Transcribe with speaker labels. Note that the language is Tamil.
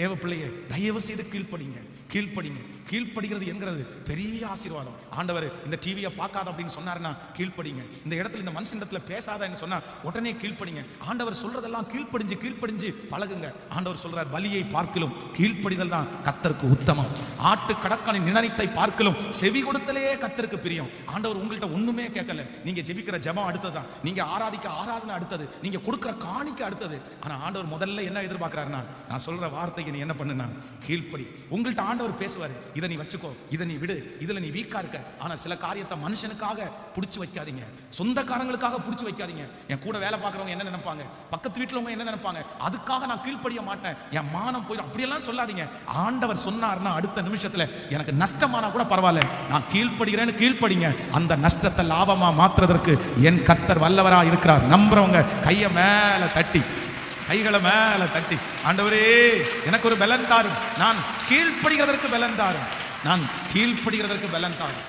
Speaker 1: தேவ பிள்ளையை தயவு செய்து கீழ்ப்படிங்க, கீழ்ப்படிங்க. கீழ்ப்படுகிறது என்கிறது பெரிய ஆசீர்வாதம். ஆண்டவர் இந்த டிவியை பார்க்காத அப்படின்னு சொன்னாருன்னா கீழ்ப்படிங்க. இந்த இடத்துல இந்த மனுஷனிடத்துல பேசாதன்னு சொன்னா உடனே கீழ்ப்படிங்க. ஆண்டவர் சொல்றதெல்லாம் கீழ்ப்படிஞ்சு கீழ்ப்படிஞ்சு பழகுங்க. ஆண்டவர் சொல்றார், பலியை பார்க்கிலும் கீழ்ப்படிதல் தான் கர்த்தருக்கு உத்தமம். ஆட்டு கடற்கனை நினைத்தை பார்க்கிலும் செவி கொடுத்தலே கர்த்தருக்கு பிரியம். ஆண்டவர் உங்கள்கிட்ட ஒண்ணுமே கேட்கல. நீங்க ஜெபிக்கிற ஜெபம் அடுத்ததுதான், நீங்க ஆராதிக்க ஆராதனை அடுத்தது, நீங்க கொடுக்கிற காணிக்கை அடுத்தது. ஆனா ஆண்டவர் முதல்ல என்ன எதிர்பார்க்கிறாருன்னா, நான் சொல்ற வார்த்தைக்கு நீ என்ன பண்ணுனா கீழ்ப்படி. உங்கள்கிட்ட ஆண்டவர் பேசுவாரு, இதை நீ வச்சுக்கோ, இதை நீ விடு, இதுல நீ வீக்கா இருக்க. ஆனா சில காரியத்தை மனுஷனுக்காக புடிச்சு வைக்காதீங்க, சொந்தக்காரங்களுக்காக புடிச்சு வைக்காதீங்க. என் கூட வேலை பார்க்கறவங்க என்ன நினைப்பாங்க, பக்கத்து வீட்டுல என்ன நினைப்பாங்க, அதுக்காக நான் கீழ்ப்படிய மாட்டேன், என் மானம் போயிடும், அப்படியெல்லாம் சொல்லாதீங்க. ஆண்டவர் சொன்னார்னா அடுத்த நிமிஷத்துல எனக்கு நஷ்டமானா கூட பரவாயில்ல, நான் கீழ்ப்படுகிறேன்னு கீழ்ப்படிங்க. அந்த நஷ்டத்தை லாபமா மாற்றுறதற்கு என் கர்த்தர் வல்லவரா இருக்கிறார். நம்புறவங்க கையை மேல தட்டி, கைகளை மேல தட்டி, ஆண்டவரே எனக்கு ஒரு பலன் தாரும், நான் கீழ்ப்படுகிறதற்கு பலன் தாரும், நான் கீழ்ப்படுகிறதற்கு பலன் தாரும்.